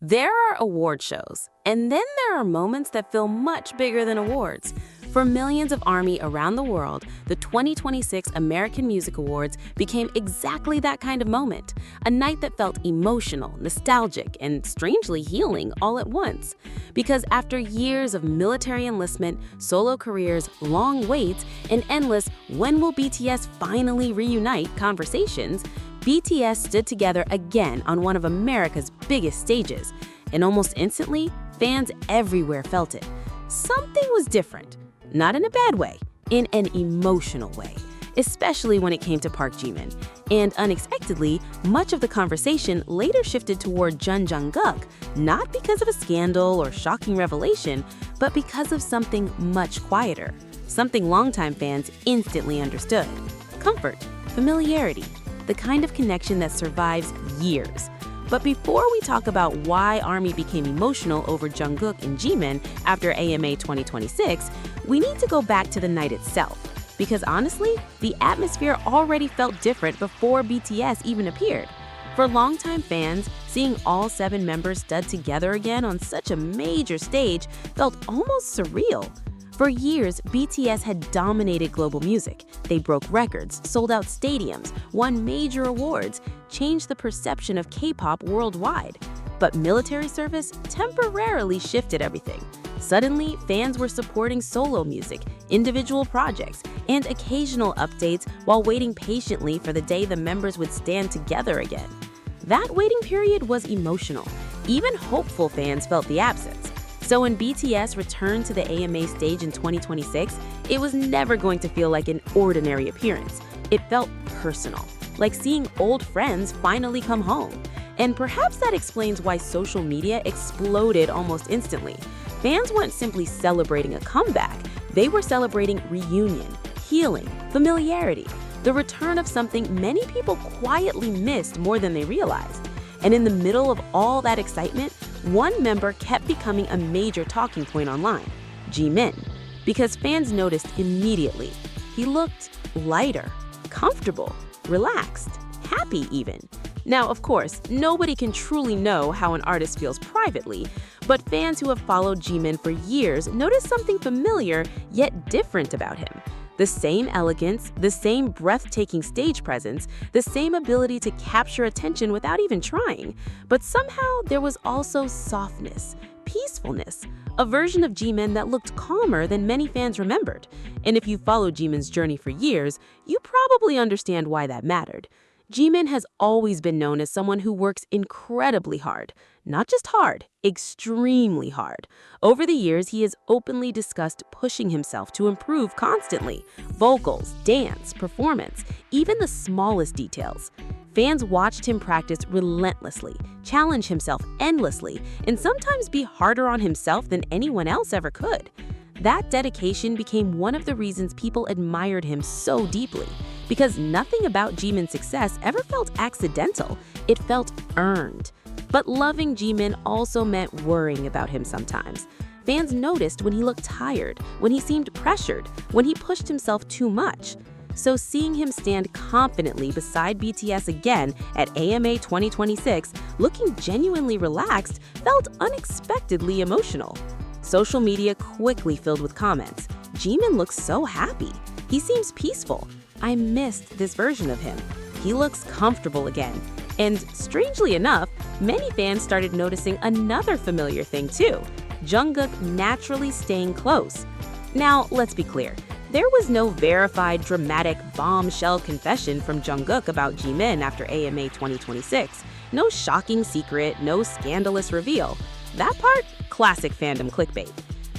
There are award shows, and then there are moments that feel much bigger than awards. For millions of ARMY around the world, the 2026 American Music Awards became exactly that kind of moment, a night that felt emotional, nostalgic, and strangely healing all at once. Because after years of military enlistment, solo careers, long waits, and endless "when will BTS finally reunite" conversations, BTS stood together again on one of America's biggest stages, and almost instantly, fans everywhere felt it. Something was different. Not in a bad way, in an emotional way, especially when it came to Park Jimin. And unexpectedly, much of the conversation later shifted toward Jungkook, not because of a scandal or shocking revelation, but because of something much quieter, something longtime fans instantly understood. Comfort, familiarity, the kind of connection that survives years. But before we talk about why ARMY became emotional over Jungkook and Jimin after AMA 2026, we need to go back to the night itself. Because honestly, the atmosphere already felt different before BTS even appeared. For longtime fans, seeing all 7 members stud together again on such a major stage felt almost surreal. For years, BTS had dominated global music. They broke records, sold out stadiums, won major awards, changed the perception of K-pop worldwide. But military service temporarily shifted everything. Suddenly, fans were supporting solo music, individual projects, and occasional updates while waiting patiently for the day the members would stand together again. That waiting period was emotional. Even hopeful fans felt the absence. So when BTS returned to the AMA stage in 2026, it was never going to feel like an ordinary appearance. It felt personal, like seeing old friends finally come home. And perhaps that explains why social media exploded almost instantly. Fans weren't simply celebrating a comeback, they were celebrating reunion, healing, familiarity, the return of something many people quietly missed more than they realized. And in the middle of all that excitement, one member kept becoming a major talking point online, Jimin, because fans noticed immediately. He looked lighter, comfortable, relaxed, happy even. Now, of course, nobody can truly know how an artist feels privately, but fans who have followed Jimin for years noticed something familiar yet different about him. The same elegance, the same breathtaking stage presence, the same ability to capture attention without even trying. But somehow there was also softness, peacefulness, a version of Jimin that looked calmer than many fans remembered. And if you followed Jimin's journey for years, you probably understand why that mattered. Jimin has always been known as someone who works incredibly hard. Not just hard, extremely hard. Over the years, he has openly discussed pushing himself to improve constantly. Vocals, dance, performance, even the smallest details. Fans watched him practice relentlessly, challenge himself endlessly, and sometimes be harder on himself than anyone else ever could. That dedication became one of the reasons people admired him so deeply. Because nothing about Jimin's success ever felt accidental, it felt earned. But loving Jimin also meant worrying about him sometimes. Fans noticed when he looked tired, when he seemed pressured, when he pushed himself too much. So seeing him stand confidently beside BTS again at AMA 2026, looking genuinely relaxed, felt unexpectedly emotional. Social media quickly filled with comments. Jimin looks so happy. He seems peaceful. I missed this version of him. He looks comfortable again. And strangely enough, many fans started noticing another familiar thing too, Jungkook naturally staying close. Now, let's be clear. There was no verified, dramatic, bombshell confession from Jungkook about Jimin after AMA 2026. No shocking secret, no scandalous reveal. That part? Classic fandom clickbait.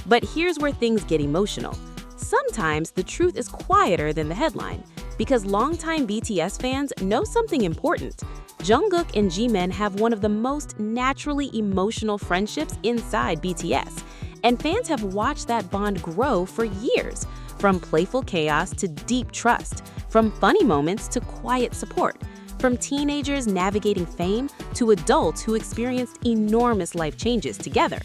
But here's where things get emotional. Sometimes the truth is quieter than the headline, because longtime BTS fans know something important. Jungkook and Jimin have one of the most naturally emotional friendships inside BTS, and fans have watched that bond grow for years, from playful chaos to deep trust, from funny moments to quiet support, from teenagers navigating fame to adults who experienced enormous life changes together.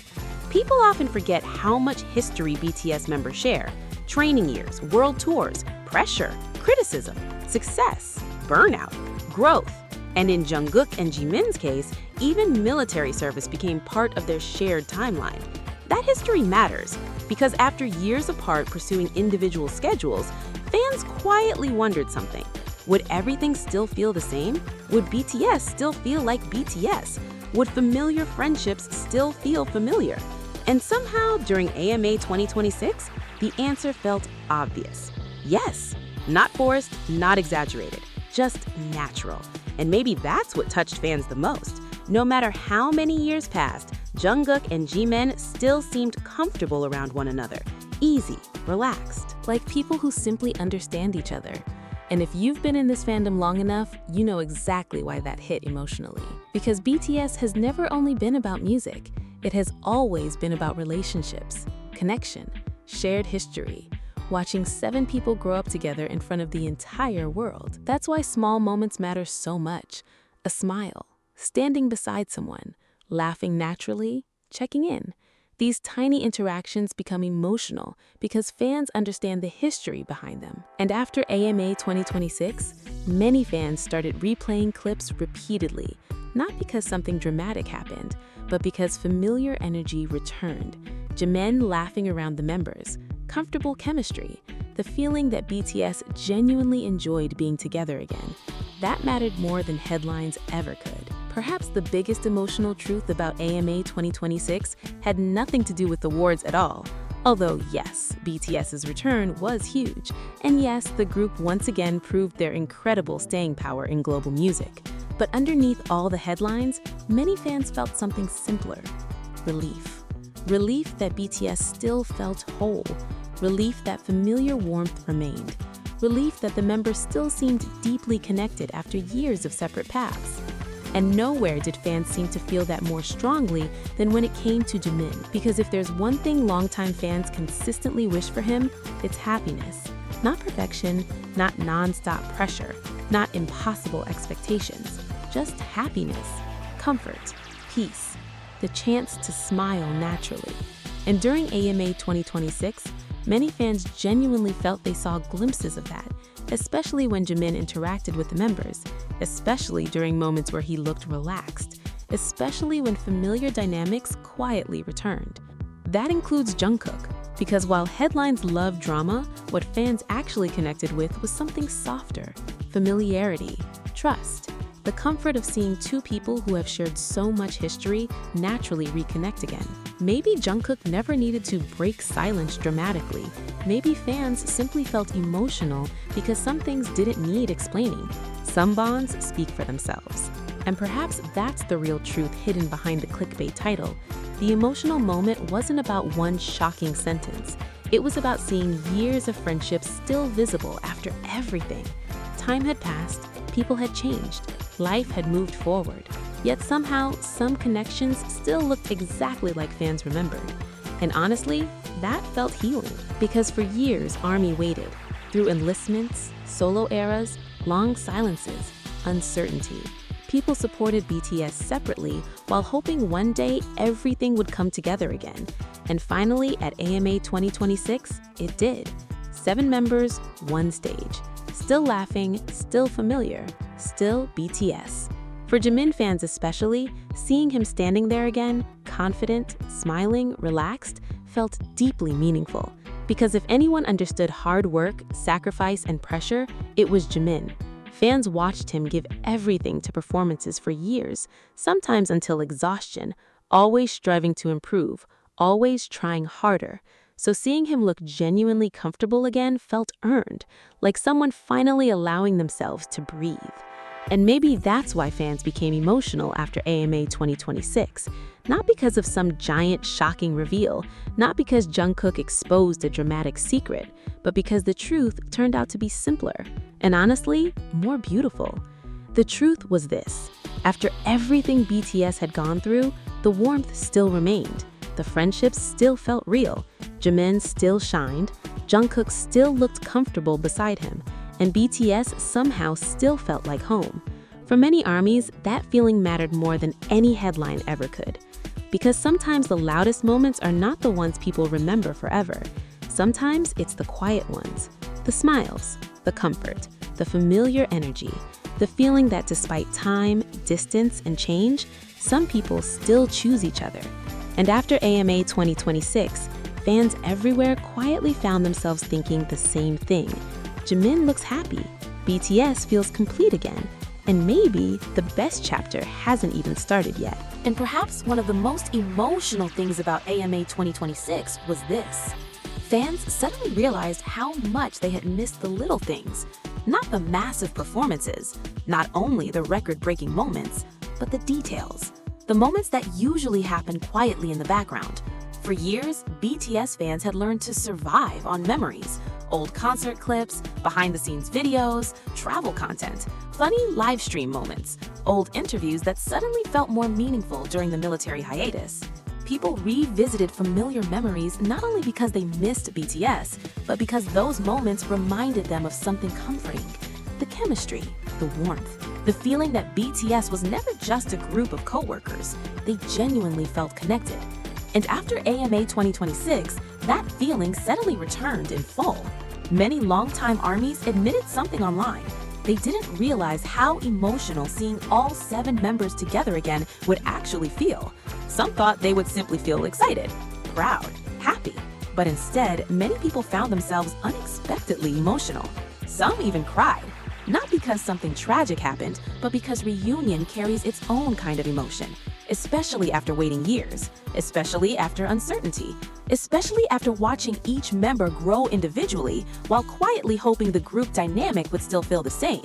People often forget how much history BTS members share. Training years, world tours, pressure, criticism, success, burnout, growth. And in Jungkook and Jimin's case, Even military service became part of their shared timeline. That history matters because after years apart pursuing individual schedules, fans quietly wondered something. Would everything still feel the same? Would BTS still feel like BTS? Would familiar friendships still feel familiar? And somehow, during AMA 2026, the answer felt obvious. Yes, not forced, not exaggerated, just natural. And maybe that's what touched fans the most. No matter how many years passed, Jungkook and Jimin still seemed comfortable around one another, easy, relaxed. Like people who simply understand each other. And if you've been in this fandom long enough, you know exactly why that hit emotionally. Because BTS has never only been about music, it has always been about relationships, connection, shared history, watching 7 people grow up together in front of the entire world. That's why small moments matter so much. A smile, standing beside someone, laughing naturally, checking in. These tiny interactions become emotional because fans understand the history behind them. And after AMA 2026, many fans started replaying clips repeatedly, not because something dramatic happened, but because familiar energy returned. Jimin laughing around the members, comfortable chemistry, the feeling that BTS genuinely enjoyed being together again. That mattered more than headlines ever could. Perhaps the biggest emotional truth about AMA 2026 had nothing to do with awards at all. Although yes, BTS's return was huge. And yes, the group once again proved their incredible staying power in global music. But underneath all the headlines, many fans felt something simpler. Relief. Relief that BTS still felt whole. Relief that familiar warmth remained. Relief that the members still seemed deeply connected after years of separate paths. And nowhere did fans seem to feel that more strongly than when it came to Jimin. Because if there's one thing longtime fans consistently wish for him, it's happiness. Not perfection, not non-stop pressure, not impossible expectations. Just happiness, comfort, peace, the chance to smile naturally. And during AMA 2026, many fans genuinely felt they saw glimpses of that, especially when Jimin interacted with the members, especially during moments where he looked relaxed, especially when familiar dynamics quietly returned. That includes Jungkook, because while headlines love drama, what fans actually connected with was something softer, familiarity, trust, the comfort of seeing 2 people who have shared so much history naturally reconnect again. Maybe Jungkook never needed to break silence dramatically. Maybe fans simply felt emotional because some things didn't need explaining. Some bonds speak for themselves. And perhaps that's the real truth hidden behind the clickbait title. The emotional moment wasn't about one shocking sentence. It was about seeing years of friendship still visible after everything. Time had passed, people had changed, life had moved forward. Yet somehow, some connections still looked exactly like fans remembered. And honestly, that felt healing. Because for years, ARMY waited. Through enlistments, solo eras, long silences, uncertainty. People supported BTS separately while hoping one day everything would come together again. And finally, at AMA 2026, it did. 7 members, 1 stage. Still laughing, still familiar, still BTS. For Jimin fans especially, seeing him standing there again, confident, smiling, relaxed, felt deeply meaningful. Because if anyone understood hard work, sacrifice, and pressure, it was Jimin. Fans watched him give everything to performances for years, sometimes until exhaustion, always striving to improve, always trying harder. So seeing him look genuinely comfortable again felt earned, like someone finally allowing themselves to breathe. And maybe that's why fans became emotional after AMA 2026. Not because of some giant, shocking reveal, not because Jungkook exposed a dramatic secret, but because the truth turned out to be simpler, and honestly, more beautiful. The truth was this: after everything BTS had gone through, the warmth still remained. The friendships still felt real. Jimin still shined. Jungkook still looked comfortable beside him. And BTS somehow still felt like home. For many ARMYs, that feeling mattered more than any headline ever could. Because sometimes the loudest moments are not the ones people remember forever. Sometimes it's the quiet ones, the smiles, the comfort, the familiar energy. The feeling that despite time, distance, and change, some people still choose each other. And after AMA 2026, fans everywhere quietly found themselves thinking the same thing. Jimin looks happy, BTS feels complete again, and maybe the best chapter hasn't even started yet. And perhaps one of the most emotional things about AMA 2026 was this. Fans suddenly realized how much they had missed the little things, not the massive performances, not only the record-breaking moments, but the details, the moments that usually happen quietly in the background. For years, BTS fans had learned to survive on memories, old concert clips, behind-the-scenes videos, travel content, funny live stream moments, old interviews that suddenly felt more meaningful during the military hiatus. People revisited familiar memories not only because they missed BTS, but because those moments reminded them of something comforting. The chemistry, the warmth, the feeling that BTS was never just a group of co-workers. They genuinely felt connected. And after AMA 2026, that feeling suddenly returned in full. Many longtime ARMYs admitted something online. They didn't realize how emotional seeing all 7 members together again would actually feel. Some thought they would simply feel excited, proud, happy. But instead, many people found themselves unexpectedly emotional. Some even cried, not because something tragic happened, but because reunion carries its own kind of emotion, especially after waiting years, especially after uncertainty, especially after watching each member grow individually while quietly hoping the group dynamic would still feel the same.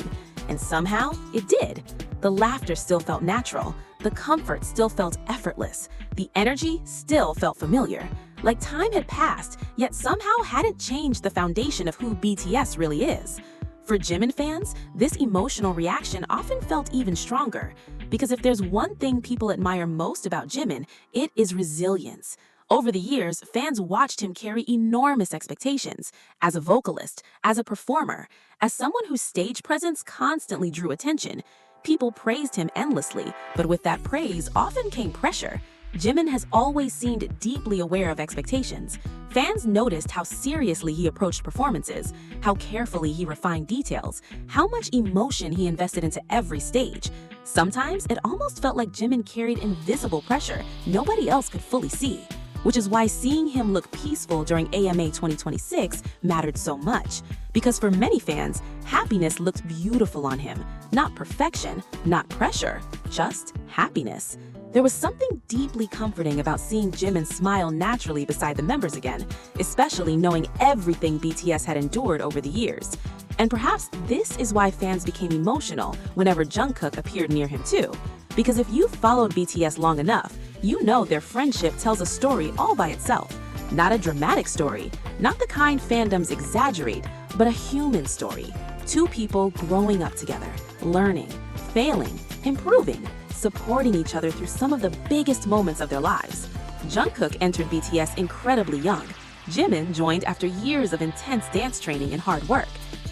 And somehow, it did. The laughter still felt natural, the comfort still felt effortless, the energy still felt familiar. Like time had passed, yet somehow hadn't changed the foundation of who BTS really is. For Jimin fans, this emotional reaction often felt even stronger, because if there's one thing people admire most about Jimin, it is resilience. Over the years, fans watched him carry enormous expectations as a vocalist, as a performer, as someone whose stage presence constantly drew attention. People praised him endlessly, but with that praise often came pressure. Jimin has always seemed deeply aware of expectations. Fans noticed how seriously he approached performances, how carefully he refined details, how much emotion he invested into every stage. Sometimes it almost felt like Jimin carried invisible pressure nobody else could fully see, which is why seeing him look peaceful during AMA 2026 mattered so much. Because for many fans, happiness looked beautiful on him. Not perfection, not pressure, just happiness. There was something deeply comforting about seeing Jimin smile naturally beside the members again, especially knowing everything BTS had endured over the years. And perhaps this is why fans became emotional whenever Jungkook appeared near him too. Because if you've followed BTS long enough, you know their friendship tells a story all by itself. Not a dramatic story, not the kind fandoms exaggerate, but a human story. 2 people growing up together, learning, failing, improving, supporting each other through some of the biggest moments of their lives. Jungkook entered BTS incredibly young. Jimin joined after years of intense dance training and hard work.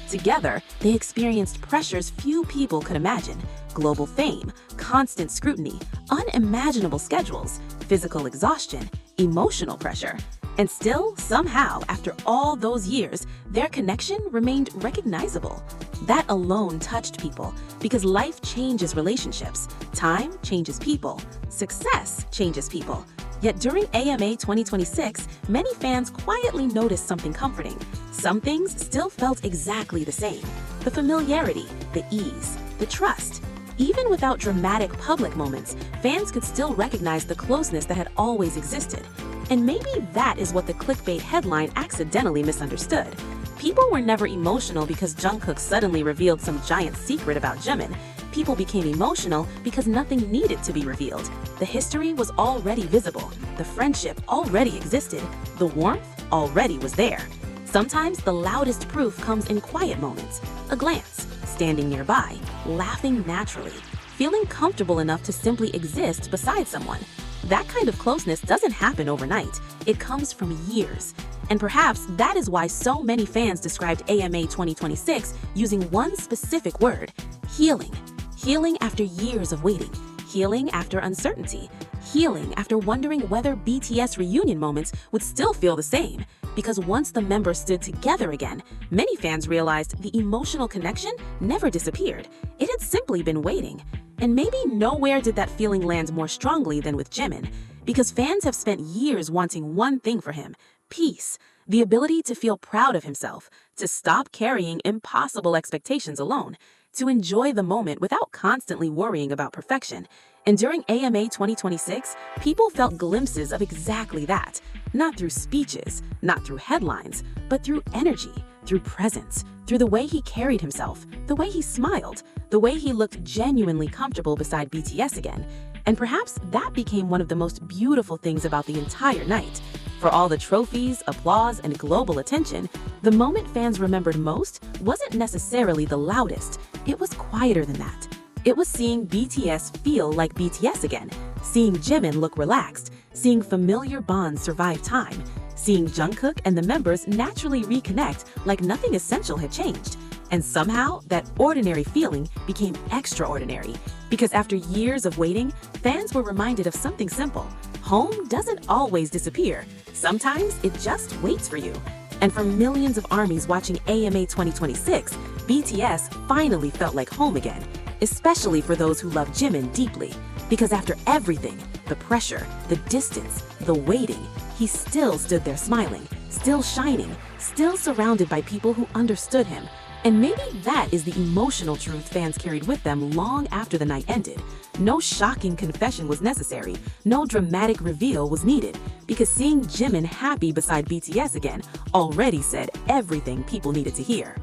Together, they experienced pressures few people could imagine: global fame, constant scrutiny, unimaginable schedules, physical exhaustion, emotional pressure. And still, somehow, after all those years, their connection remained recognizable. That alone touched people, because life changes relationships, time changes people, success changes people. Yet during AMA 2026, many fans quietly noticed something comforting. Some things still felt exactly the same: the familiarity, the ease, the trust. Even without dramatic public moments, fans could still recognize the closeness that had always existed. And maybe that is what the clickbait headline accidentally misunderstood. People were never emotional because Jungkook suddenly revealed some giant secret about Jimin. People became emotional because nothing needed to be revealed. The history was already visible, the friendship already existed, the warmth already was there. Sometimes the loudest proof comes in quiet moments: a glance, standing nearby, laughing naturally, feeling comfortable enough to simply exist beside someone. That kind of closeness doesn't happen overnight. It comes from years. And perhaps that is why so many fans described AMA 2026 using one specific word: healing. Healing after years of waiting. Healing after uncertainty. Healing after wondering whether BTS reunion moments would still feel the same. because once the members stood together again, many fans realized the emotional connection never disappeared. It had simply been waiting. And maybe nowhere did that feeling land more strongly than with Jimin, because fans have spent years wanting one thing for him: peace, the ability to feel proud of himself, to stop carrying impossible expectations alone, to enjoy the moment without constantly worrying about perfection. And during AMA 2026, people felt glimpses of exactly that, not through speeches, not through headlines, but through energy, through presence, through the way he carried himself, the way he smiled, the way he looked genuinely comfortable beside BTS again. And perhaps that became one of the most beautiful things about the entire night. For all the trophies, applause, and global attention, the moment fans remembered most wasn't necessarily the loudest. It was quieter than that. It was seeing BTS feel like BTS again, seeing Jimin look relaxed, seeing familiar bonds survive time, seeing Jungkook and the members naturally reconnect like nothing essential had changed. And somehow, that ordinary feeling became extraordinary, because after years of waiting, fans were reminded of something simple. Home doesn't always disappear. Sometimes it just waits for you. And for millions of ARMYs watching AMA 2026, BTS finally felt like home again, especially for those who love Jimin deeply. Because after everything, the pressure, the distance, the waiting, he still stood there smiling, still shining, still surrounded by people who understood him. And maybe that is the emotional truth fans carried with them long after the night ended. No shocking confession was necessary, no dramatic reveal was needed, because seeing Jimin happy beside BTS again already said everything people needed to hear.